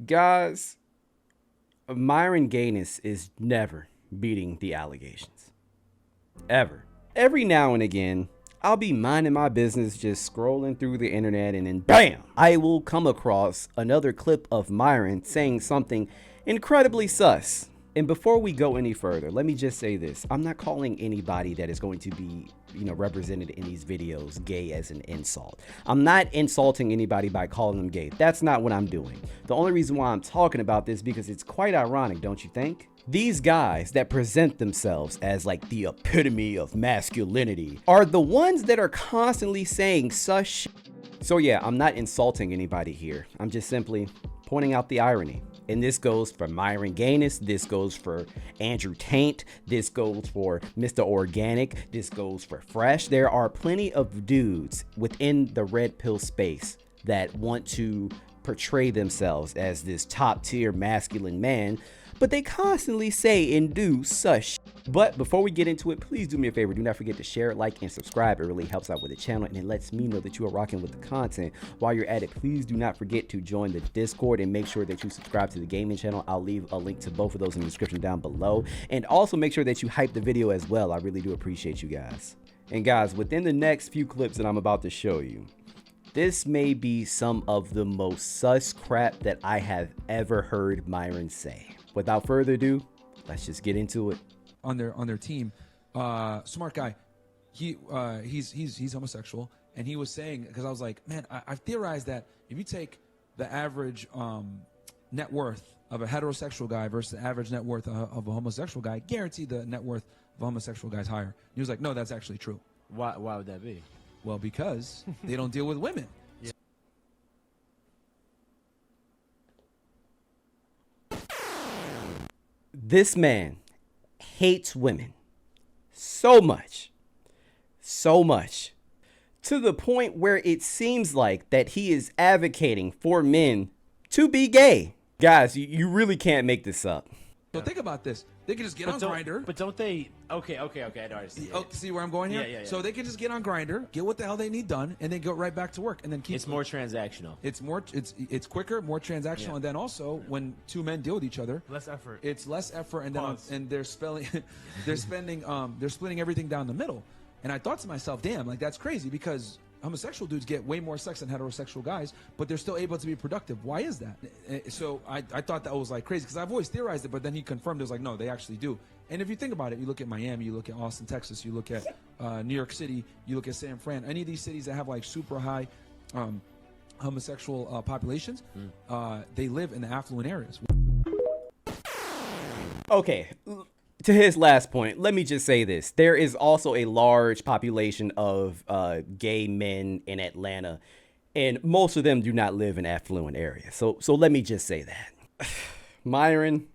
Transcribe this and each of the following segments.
Guys, MyronGaines is never beating the allegations. Ever. Every now and again, I'll be minding my business just scrolling through the internet and then BAM! I will come across another clip of Myron saying something incredibly sus. And before we go any further, let me just say this. I'm not calling anybody that is going to be, represented in these videos gay as an insult. I'm not insulting anybody by calling them gay. That's not what I'm doing. The only reason why I'm talking about this because it's quite ironic, don't you think? These guys that present themselves as like the epitome of masculinity are the ones that are constantly saying such shit. So yeah, I'm not insulting anybody here. I'm just simply pointing out the irony. And this goes for MyronGaines, this goes for Andrew Taint, this goes for Mr. Organic, this goes for Fresh. There are plenty of dudes within the red pill space that want to portray themselves as this top tier masculine man, but they constantly say and do such. But before we get into it, please do me a favor. Do not forget to share, like, and subscribe. It really helps out with the channel and it lets me know that you are rocking with the content. While you're at it, please do not forget to join the Discord and make sure that you subscribe to the gaming channel. I'll leave a link to both of those in the description down below. And also make sure that you hype the video as well. I really do appreciate you guys. And guys, within the next few clips that I'm about to show you, this may be some of the most sus crap that I have ever heard Myron say. Without further ado, let's just get into it. On their team, smart guy, he's homosexual, and he was saying, because I was like, man, I theorized that if you take the average net worth of a heterosexual guy versus the average net worth of a homosexual guy, guaranteed the net worth of a homosexual guy is higher. He was like, no, that's actually true. Why would that be? Well, because they don't deal with women. Yeah. This man hates women so much, to the point where it seems like that he is advocating for men to be gay. Guys, you really can't make this up. So think about this. They can just get on Grindr. But don't they? Okay, I know. See where I'm going here? Yeah. So they can just get on Grindr, get what the hell they need done, and then go right back to work, and then keep. It's more transactional. It's quicker, more transactional, and then also when two men deal with each other, less effort. It's less effort, and then they're splitting everything down the middle. And I thought to myself, damn, like that's crazy because homosexual dudes get way more sex than heterosexual guys, but they're still able to be productive. Why is that? So I thought that was like crazy because I've always theorized it, but then he confirmed it was like, no, they actually do. And if you think about it, you look at Miami, you look at Austin, Texas, you look at New York City, you look at San Fran, any of these cities that have like super high homosexual populations, they live in the affluent areas. Okay, to his last point, let me just say this. There is also a large population of gay men in Atlanta, and most of them do not live in affluent areas. So let me just say that. Myron.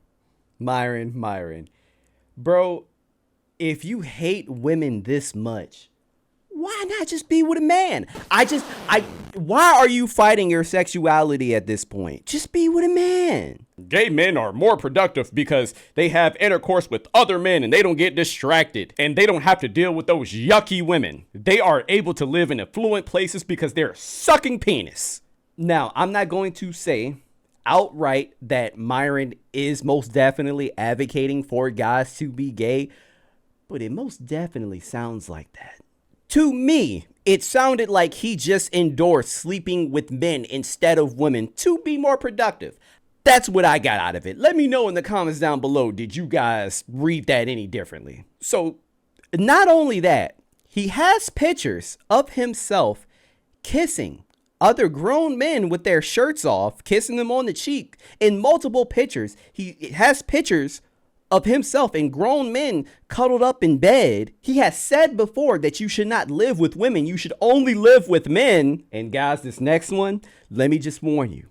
Bro, if you hate women this much, why not just be with a man? Why are you fighting your sexuality at this point? Just be with a man. Gay men are more productive because they have intercourse with other men and they don't get distracted and they don't have to deal with those yucky women. They are able to live in affluent places because they're sucking penis. Now, I'm not going to say outright that Myron is most definitely advocating for guys to be gay, but it most definitely sounds like that. To me, it sounded like he just endorsed sleeping with men instead of women to be more productive. That's what I got out of it. Let me know in the comments down below, did you guys read that any differently? So, not only that, he has pictures of himself kissing other grown men with their shirts off, kissing them on the cheek in multiple pictures. He has pictures of himself and grown men cuddled up in bed. He has said before that you should not live with women. You should only live with men. And guys, this next one, let me just warn you,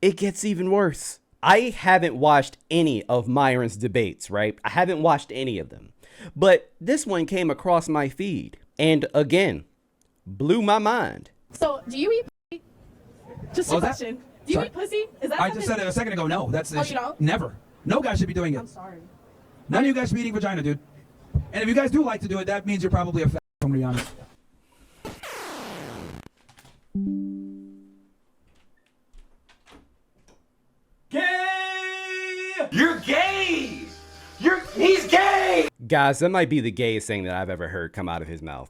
it gets even worse. I haven't watched any of Myron's debates, right? I haven't watched any of them. But this one came across my feed and again, blew my mind. So, do you eat pussy? Just a question. Do you eat pussy? Is that I just said it a second ago. No, that's you don't? never. No guy should be doing it. I'm sorry. None of you guys should be eating vagina, dude. And if you guys do like to do it, that means you're probably a fat. I'm gonna be honest. You're gay! He's gay! Guys, that might be the gayest thing that I've ever heard come out of his mouth.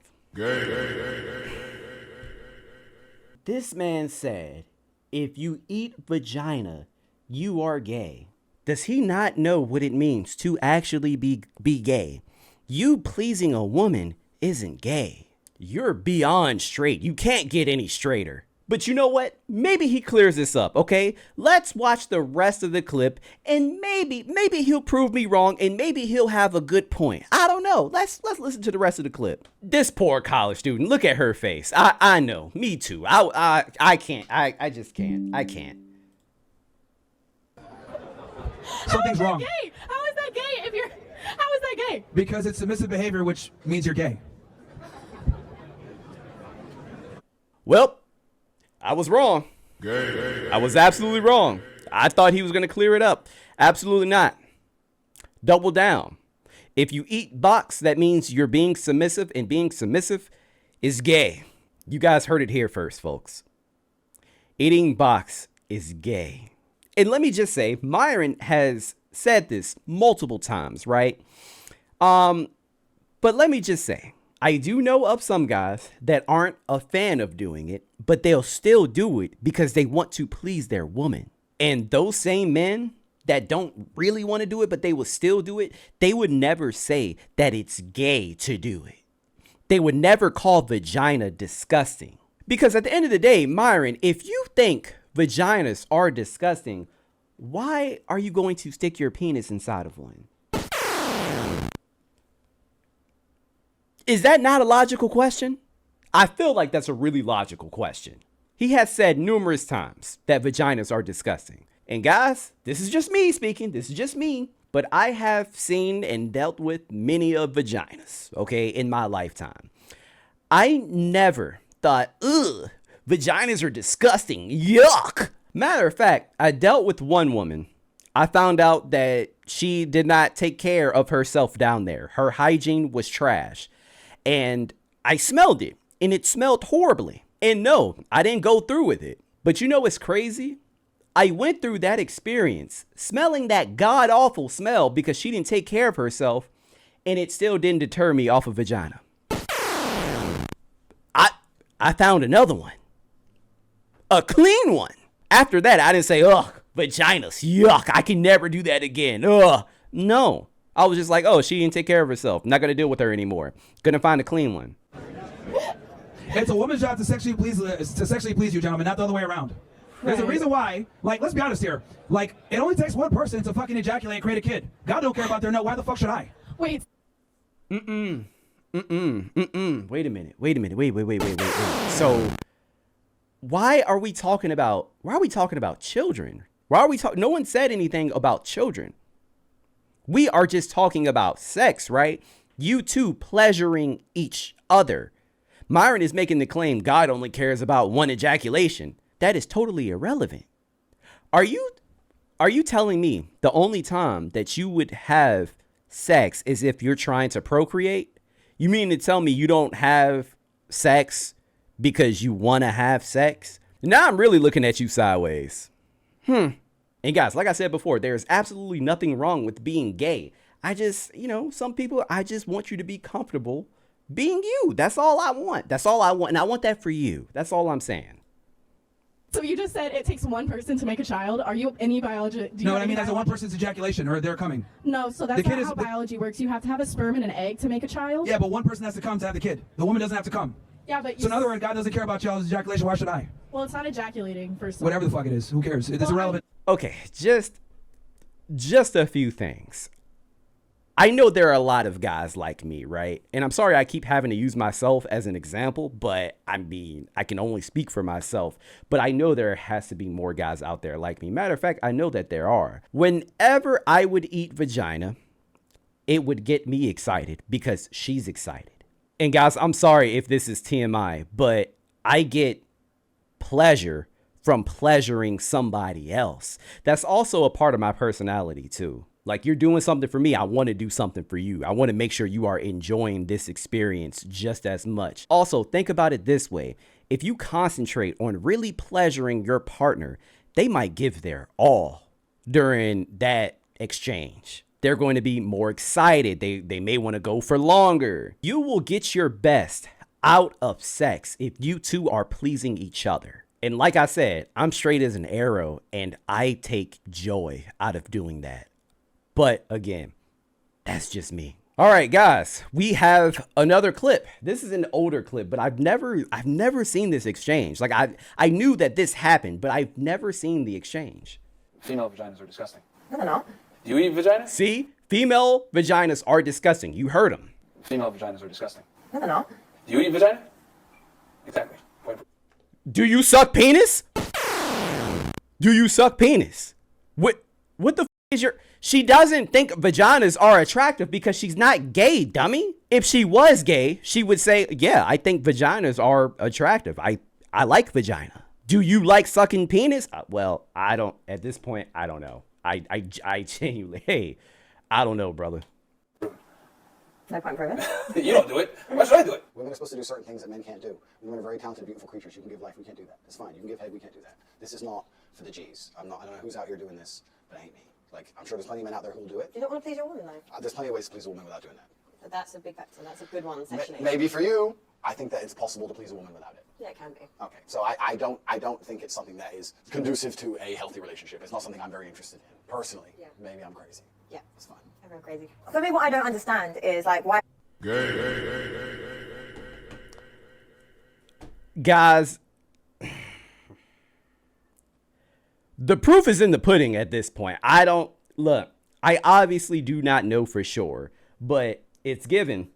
This man said, if you eat vagina, you are gay. Does he not know what it means to actually be gay? You pleasing a woman isn't gay. You're beyond straight. You can't get any straighter. But you know what? Maybe he clears this up, okay? Let's watch the rest of the clip and maybe he'll prove me wrong and maybe he'll have a good point. I don't know. Let's listen to the rest of the clip. This poor college student, look at her face. I know. Me too. I can't. I just can't. I can't. Something's wrong. Gay? How is that gay if you're how is that gay? Because it's submissive behavior, which means you're gay. Well, I was wrong. I was absolutely wrong. I thought he was going to clear it up. Absolutely not. Double down. If you eat box, that means you're being submissive, and being submissive is gay. You guys heard it here first, folks. Eating box is gay. And let me just say, Myron has said this multiple times, right? But let me just say, I do know of some guys that aren't a fan of doing it, but they'll still do it because they want to please their woman. And those same men that don't really want to do it, but they will still do it, they would never say that it's gay to do it. They would never call vagina disgusting. Because at the end of the day, Myron, if you think vaginas are disgusting, why are you going to stick your penis inside of one? Is that not a logical question? I feel like that's a really logical question. He has said numerous times that vaginas are disgusting. And guys, this is just me speaking. This is just me. But I have seen and dealt with many of vaginas, okay, in my lifetime. I never thought, ugh, vaginas are disgusting. Yuck. Matter of fact, I dealt with one woman. I found out that she did not take care of herself down there. Her hygiene was trash. And I smelled it, and it smelled horribly. And no, I didn't go through with it. But you know what's crazy? I went through that experience, smelling that god-awful smell because she didn't take care of herself, and it still didn't deter me off of vagina. I found another one. A clean one. After that, I didn't say, ugh, vaginas, yuck, I can never do that again. Ugh. No. I was just like, oh, she didn't take care of herself. I'm not going to deal with her anymore. Gonna find a clean one. It's a woman's job to sexually please you, gentlemen, not the other way around. There's a reason why, like, let's be honest here. Like, it only takes one person to fucking ejaculate and create a kid. God don't care about their nut. Why the fuck should I? Wait. Wait a minute. Wait. So, why are we talking about children? No one said anything about children. We are just talking about sex, right? You two pleasuring each other. Myron is making the claim God only cares about one ejaculation. That is totally irrelevant. Are you telling me the only time that you would have sex is if you're trying to procreate? You mean to tell me you don't have sex because you want to have sex? Now I'm really looking at you sideways. And guys, like I said before, there's absolutely nothing wrong with being gay. I just, some people, I just want you to be comfortable being you. That's all I want. And I want that for you. That's all I'm saying. So you just said it takes one person to make a child. Are you any biology? No, what I mean, that's a one person's ejaculation, or they're coming. No, so that's not how biology works. You have to have a sperm and an egg to make a child. Yeah, but one person has to come to have the kid. The woman doesn't have to come. Yeah, but so in other words, God doesn't care about y'all's ejaculation. Why should I? Well, it's not ejaculating, first of all. Whatever the fuck it is. Who cares? It's irrelevant. Okay, just a few things. I know there are a lot of guys like me, right? And I'm sorry I keep having to use myself as an example, but I mean, I can only speak for myself. But I know there has to be more guys out there like me. Matter of fact, I know that there are. Whenever I would eat vagina, it would get me excited because she's excited. And guys, I'm sorry if this is TMI, but I get pleasure from pleasuring somebody else. That's also a part of my personality too. Like, you're doing something for me, I want to do something for you. I want to make sure you are enjoying this experience just as much. Also, think about it this way. If you concentrate on really pleasuring your partner, they might give their all during that exchange. They're going to be more excited. They may want to go for longer. You will get your best out of sex if you two are pleasing each other. And like I said, I'm straight as an arrow and I take joy out of doing that. But again, that's just me. All right, guys, we have another clip. This is an older clip, but I've never seen this exchange. Like I knew that this happened, but I've never seen the exchange. Female vaginas are disgusting. No, they're not. Do you eat vagina? See, female vaginas are disgusting. You heard him. Female vaginas are disgusting. No, they're not. Do you eat vagina? Exactly. Point. Do you suck penis? Do you suck penis? What the is your... She doesn't think vaginas are attractive because she's not gay, dummy. If she was gay, she would say, yeah, I think vaginas are attractive. I like vagina. Do you like sucking penis? Well, I don't, at this point, I don't know. I genuinely, hey, I don't know, brother. No point proving. You don't do it. Why should I do it? Women are supposed to do certain things that men can't do. Women are very talented, beautiful creatures. You can give life, we can't do that. It's fine. You can give head, we can't do that. This is not for the G's. I don't know who's out here doing this, but it ain't me. Like, I'm sure there's plenty of men out there who will do it. You don't want to please your woman, though. There's plenty of ways to please a woman without doing that. But that's a big factor. That's a good one, sexually. Maybe for you, I think that it's possible to please a woman without it. Yeah, it can be. Okay, so I don't think it's something that is conducive to a healthy relationship. It's not something I'm very interested in, personally. Yeah. Maybe I'm crazy. Yeah. It's fine. Everyone crazy. For me, what I don't understand is, like, why... Guys, the proof is in the pudding at this point. I obviously do not know for sure, but it's given.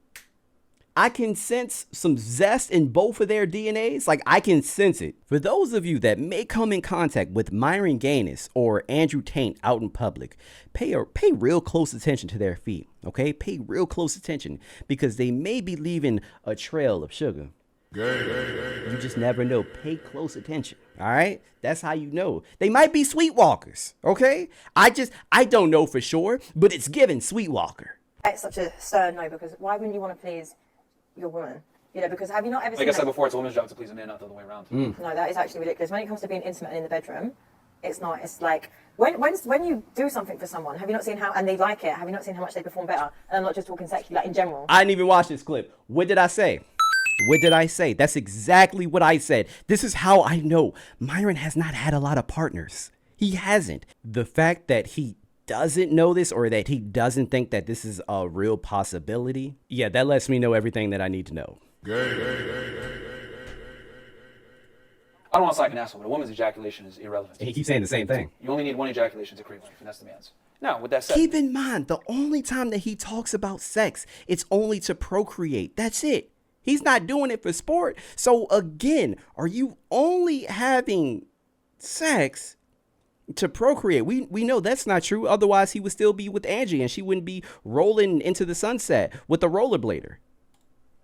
I can sense some zest in both of their DNAs. Like, I can sense it. For those of you that may come in contact with MyronGaines or Andrew Tate out in public, pay real close attention to their feet, okay? Pay real close attention because they may be leaving a trail of sugar. You just never know. Pay close attention, all right? That's how you know. They might be sweetwalkers, okay? I don't know for sure, but it's given sweetwalker. It's such a stern no, because why wouldn't you want to please your woman? You know, because have you not ever seen... Like I said before, it's a woman's job to please a man, not the other way around. No, that is actually ridiculous. When it comes to being intimate and in the bedroom, it's not. It's like, when you do something for someone, have you not seen how... And they like it, have you not seen how much they perform better? And I'm not just talking sexually, like in general. I didn't even watch this clip. What did I say? What did I say? That's exactly what I said. This is how I know Myron has not had a lot of partners. He hasn't. The fact that he doesn't know this or that he doesn't think that this is a real possibility, yeah, that lets me know everything that I need to know. I don't want to sound like an asshole, but a woman's ejaculation is irrelevant. And he keeps saying the same thing. You only need one ejaculation to create life, and that's the man's. Now, with that said... Keep in mind, the only time that he talks about sex, it's only to procreate. That's it. He's not doing it for sport. So again, are you only having sex to procreate? We know that's not true. Otherwise, he would still be with Angie and she wouldn't be rolling into the sunset with a rollerblader.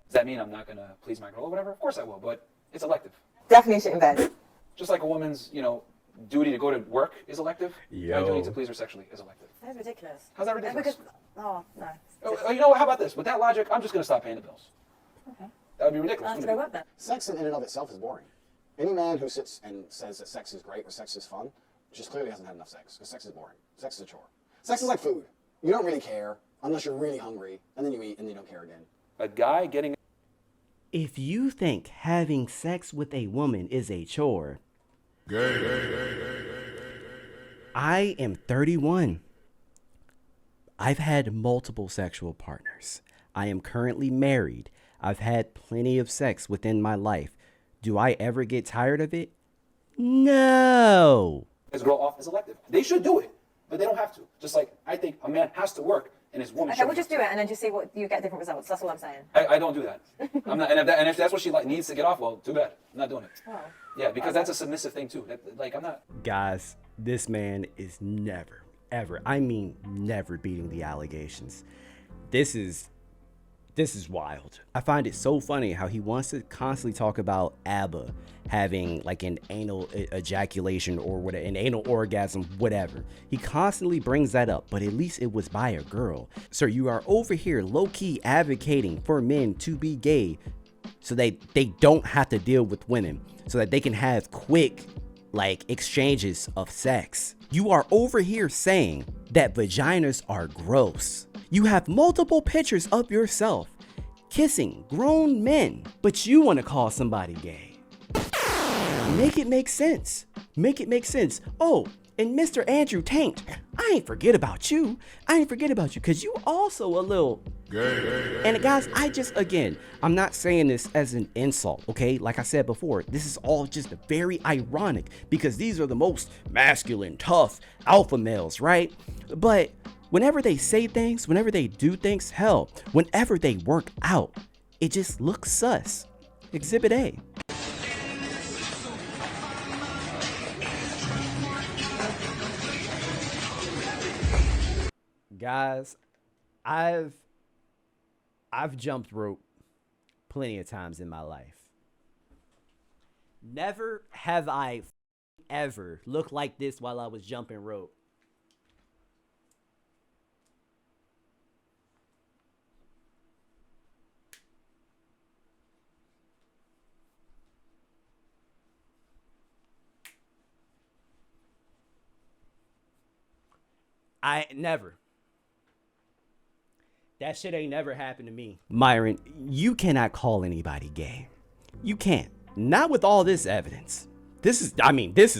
Does that mean I'm not going to please my girl or whatever? Of course I will, but it's elective. Definitely shit in bed. Just like a woman's, duty to go to work is elective, my duty to please her sexually is elective. That's ridiculous. How's that ridiculous? Because, oh, no. Oh, you know what? How about this? With that logic, I'm just going to stop paying the bills. Okay. That would be ridiculous. Let's go work then. Sex in and of itself is boring. Any man who sits and says that sex is great or sex is fun just clearly hasn't had enough sex, because sex is boring. Sex is a chore. Sex is like food. You don't really care unless you're really hungry, and then you eat and then you don't care again. A guy getting... If you think having sex with a woman is a chore, I am 31. I've had multiple sexual partners. I am currently married. I've had plenty of sex within my life. Do I ever get tired of it? No. His girl off is elective. They should do it, but they don't have to. Just like I think a man has to work and his woman Okay, should. we'll just do it and then just see what you get different results. That's all I'm saying. I don't do that. I'm not, and if that's what she needs to get off, well, too bad. I'm not doing it. Oh. Yeah, because that's a submissive thing too. I'm not. Guys, this man is never, ever, I mean never beating the allegations. This is wild. I find it so funny how he wants to constantly talk about ABBA having like an anal ejaculation or whatever, an anal orgasm, whatever. He constantly brings that up, but at least it was by a girl. Sir, you are over here low-key advocating for men to be gay so they don't have to deal with women, so that they can have quick like exchanges of sex. You are over here saying that vaginas are gross. You have multiple pictures of yourself kissing grown men, but you want to call somebody gay. Make it make sense. Make it make sense. Oh, and Mr. Andrew Taint, I ain't forget about you. I ain't forget about you because you also a little gay. And guys, again, I'm not saying this as an insult, okay? Like I said before, this is all just very ironic because these are the most masculine, tough alpha males, right? But whenever they say things, whenever they do things, hell, whenever they work out, it just looks sus. Exhibit A. Guys, I've jumped rope plenty of times in my life. Never have I ever looked like this while I was jumping rope. I never. That shit ain't never happened to me. Myron, you cannot call anybody gay. You can't. Not with all this evidence. This is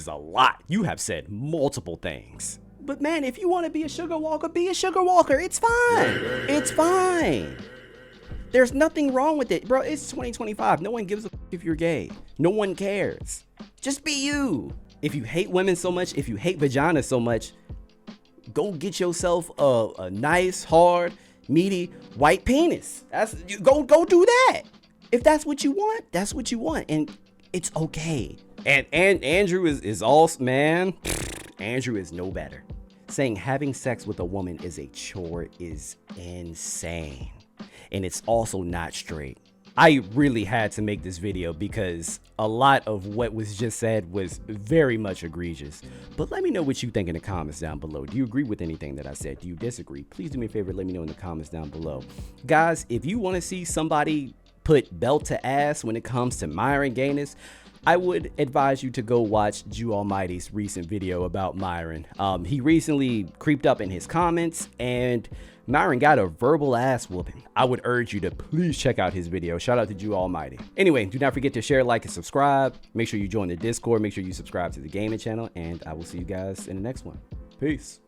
a lot. You have said multiple things. But man, if you want to be a sugar walker, be a sugar walker. It's fine. It's fine. There's nothing wrong with it. Bro, it's 2025. No one gives a f if you're gay. No one cares. Just be you. If you hate women so much, if you hate vagina so much, go get yourself a nice, hard, meaty white penis. Go do that. If that's what you want, that's what you want, and it's okay. And Andrew is all, man. Andrew is no better. Saying having sex with a woman is a chore is insane, and it's also not straight. I really had to make this video because a lot of what was just said was very much egregious. But let me know what you think in the comments down below. Do you agree with anything that I said? Do you disagree? Please do me a favor, let me know in the comments down below. Guys, if you want to see somebody put belt to ass when it comes to MyronGaines, I would advise you to go watch Jew Almighty's recent video about Myron. He recently creeped up in his comments and Myron got a verbal ass whooping. I would urge you to please check out his video. Shout out to Jew Almighty. Anyway, do not forget to share, like, and subscribe. Make sure you join the Discord. Make sure you subscribe to the gaming channel, and I will see you guys in the next one. Peace.